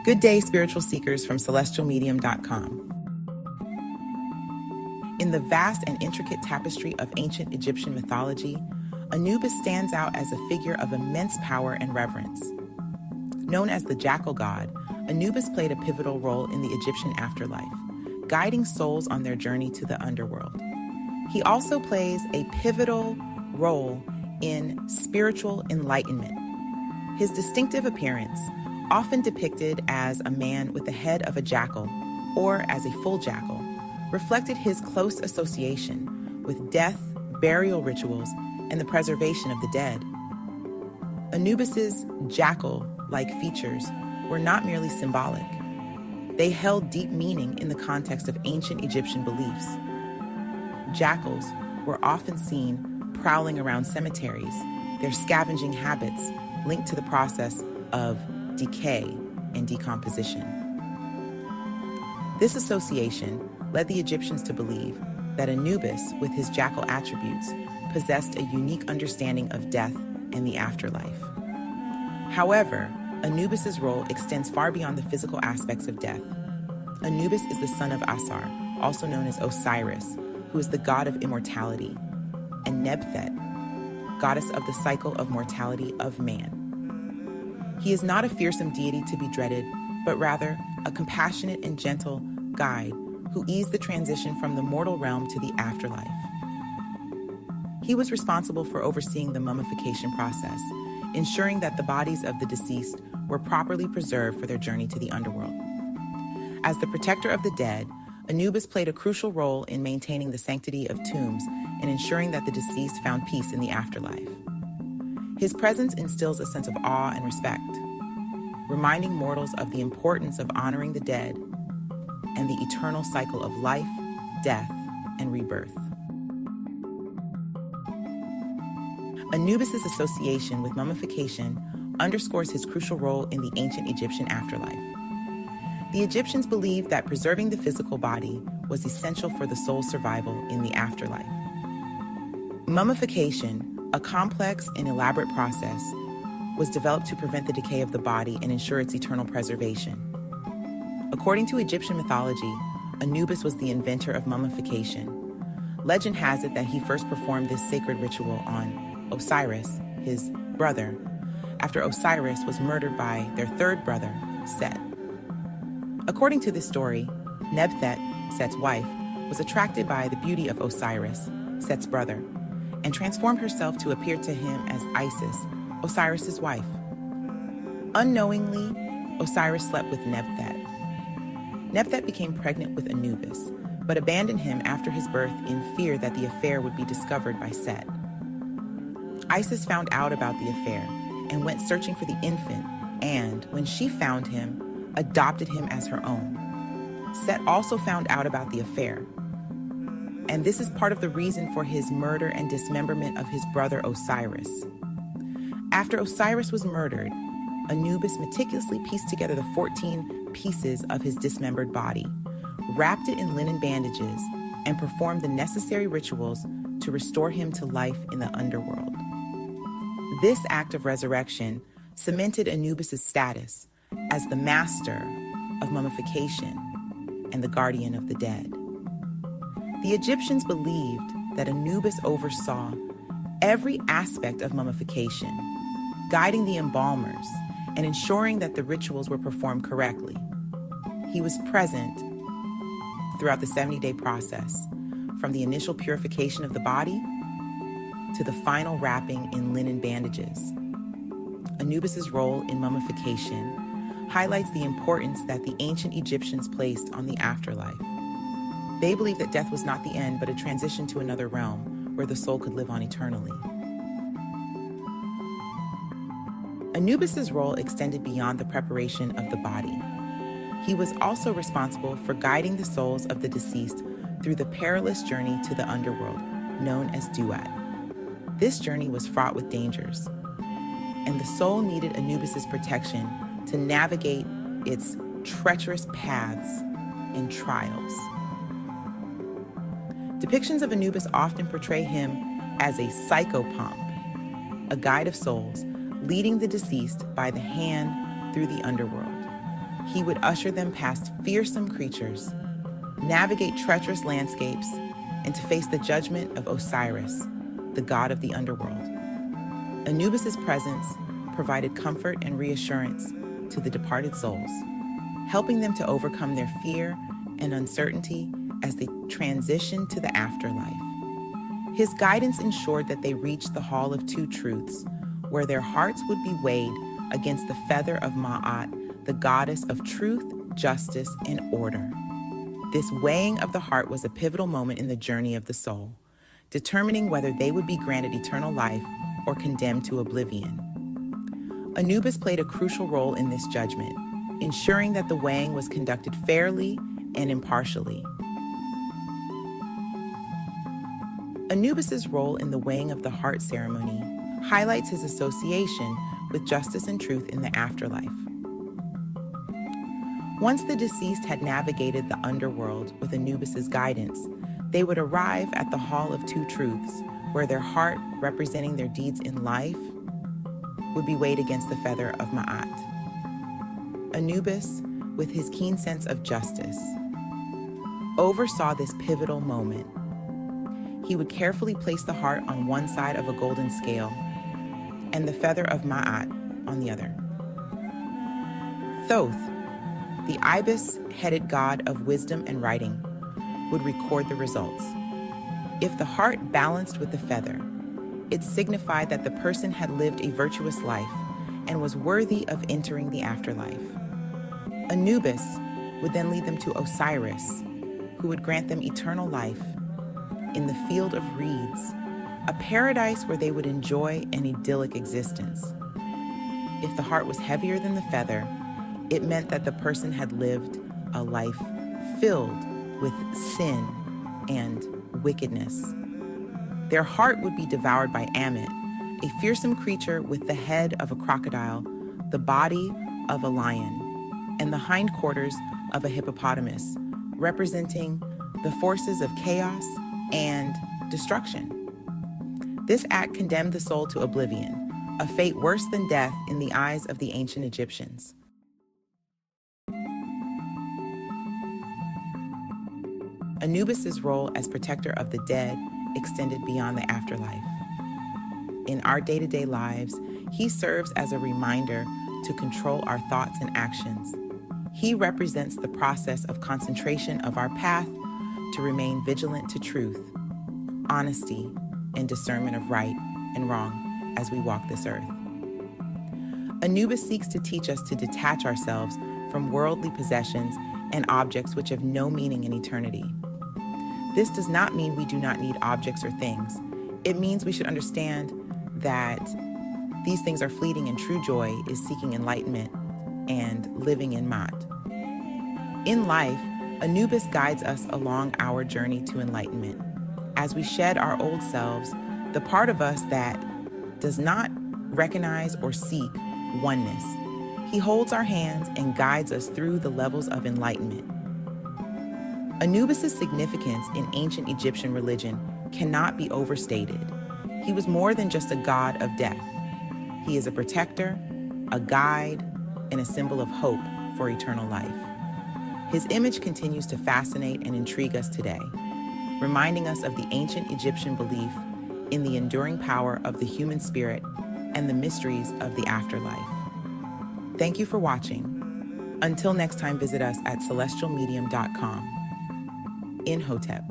Good day, spiritual seekers from celestialmedium.com. In the vast and intricate tapestry of ancient Egyptian mythology, Anubis stands out as a figure of immense power and reverence. Known as the jackal god, Anubis played a pivotal role in the Egyptian afterlife, guiding souls on their journey to the underworld. He also plays a pivotal role in spiritual enlightenment. His distinctive appearance, often depicted as a man with the head of a jackal or as a full jackal, reflected his close association with death, burial rituals, and the preservation of the dead. Anubis's jackal-like features were not merely symbolic. They held deep meaning in the context of ancient Egyptian beliefs. Jackals were often seen prowling around cemeteries, their scavenging habits linked to the process of decay and decomposition. This association led the Egyptians to believe that Anubis, with his jackal attributes, possessed a unique understanding of death and the afterlife. However, Anubis's role extends far beyond the physical aspects of death. Anubis is the son of Asar, also known as Osiris, who is the god of immortality, and Nebthet, goddess of the cycle of mortality of man. He is not a fearsome deity to be dreaded, but rather a compassionate and gentle guide who eased the transition from the mortal realm to the afterlife. He was responsible for overseeing the mummification process, ensuring that the bodies of the deceased were properly preserved for their journey to the underworld. As the protector of the dead, Anubis played a crucial role in maintaining the sanctity of tombs and ensuring that the deceased found peace in the afterlife. His presence instills a sense of awe and respect, reminding mortals of the importance of honoring the dead and the eternal cycle of life, death, and rebirth. Anubis's association with mummification underscores his crucial role in the ancient Egyptian afterlife. The Egyptians believed that preserving the physical body was essential for the soul's survival in the afterlife. Mummification, a complex and elaborate process, was developed to prevent the decay of the body and ensure its eternal preservation. According to Egyptian mythology, Anubis was the inventor of mummification. Legend has it that he first performed this sacred ritual on Osiris, his brother, after Osiris was murdered by their third brother, Set. According to this story, Nebthet, Set's wife, was attracted by the beauty of Osiris, Set's brother, and transformed herself to appear to him as Isis, Osiris's wife. Unknowingly, Osiris slept with Nebthet. Nebthet became pregnant with Anubis, but abandoned him after his birth in fear that the affair would be discovered by Set. Isis found out about the affair and went searching for the infant, and when she found him, adopted him as her own. Set also found out about the affair, and this is part of the reason for his murder and dismemberment of his brother Osiris. After Osiris was murdered, Anubis meticulously pieced together the 14 pieces of his dismembered body, wrapped it in linen bandages, and performed the necessary rituals to restore him to life in the underworld. This act of resurrection cemented Anubis's status as the master of mummification and the guardian of the dead. The Egyptians believed that Anubis oversaw every aspect of mummification, guiding the embalmers and ensuring that the rituals were performed correctly. He was present throughout the 70-day process, from the initial purification of the body to the final wrapping in linen bandages. Anubis's role in mummification highlights the importance that the ancient Egyptians placed on the afterlife. They believed that death was not the end, but a transition to another realm where the soul could live on eternally. Anubis's role extended beyond the preparation of the body. He was also responsible for guiding the souls of the deceased through the perilous journey to the underworld, known as Duat. This journey was fraught with dangers, and the soul needed Anubis's protection to navigate its treacherous paths and trials. Depictions of Anubis often portray him as a psychopomp, a guide of souls, leading the deceased by the hand through the underworld. he would usher them past fearsome creatures, navigate treacherous landscapes, and to face the judgment of Osiris, the god of the underworld. Anubis's presence provided comfort and reassurance to the departed souls, helping them to overcome their fear and uncertainty as they transitioned to the afterlife. His guidance ensured that they reached the Hall of Two Truths, where their hearts would be weighed against the feather of Ma'at, the goddess of truth, justice, and order. This weighing of the heart was a pivotal moment in the journey of the soul, determining whether they would be granted eternal life or condemned to oblivion. Anubis played a crucial role in this judgment, ensuring that the weighing was conducted fairly and impartially. Anubis's role in the weighing of the heart ceremony highlights his association with justice and truth in the afterlife. Once the deceased had navigated the underworld with Anubis's guidance, they would arrive at the Hall of Two Truths, where their heart, representing their deeds in life, would be weighed against the feather of Ma'at. Anubis, with his keen sense of justice, oversaw this pivotal moment. He would carefully place the heart on one side of a golden scale and the feather of Ma'at on the other. Thoth, the ibis-headed god of wisdom and writing, would record the results. If the heart balanced with the feather, it signified that the person had lived a virtuous life and was worthy of entering the afterlife. Anubis would then lead them to Osiris, who would grant them eternal life in the field of reeds, a paradise where they would enjoy an idyllic existence. If the heart was heavier than the feather, it meant that the person had lived a life filled with sin and wickedness. Their heart would be devoured by Ammit, a fearsome creature with the head of a crocodile, the body of a lion, and the hindquarters of a hippopotamus, representing the forces of chaos and destruction. This act condemned the soul to oblivion, a fate worse than death in the eyes of the ancient Egyptians. Anubis's role as protector of the dead extended beyond the afterlife. In our day-to-day lives, he serves as a reminder to control our thoughts and actions. He represents the process of concentration of our path to remain vigilant to truth, honesty, and discernment of right and wrong as we walk this earth. Anubis seeks to teach us to detach ourselves from worldly possessions and objects which have no meaning in eternity. This does not mean we do not need objects or things. It means we should understand that these things are fleeting and true joy is seeking enlightenment and living in Ma'at. In life, Anubis guides us along our journey to enlightenment. As we shed our old selves, the part of us that does not recognize or seek oneness, he holds our hands and guides us through the levels of enlightenment. Anubis's significance in ancient Egyptian religion cannot be overstated. He was more than just a god of death. He is a protector, a guide, and a symbol of hope for eternal life. His image continues to fascinate and intrigue us today, reminding us of the ancient Egyptian belief in the enduring power of the human spirit and the mysteries of the afterlife. Thank you for watching. Until next time, visit us at celestialmedium.com. In Hotep.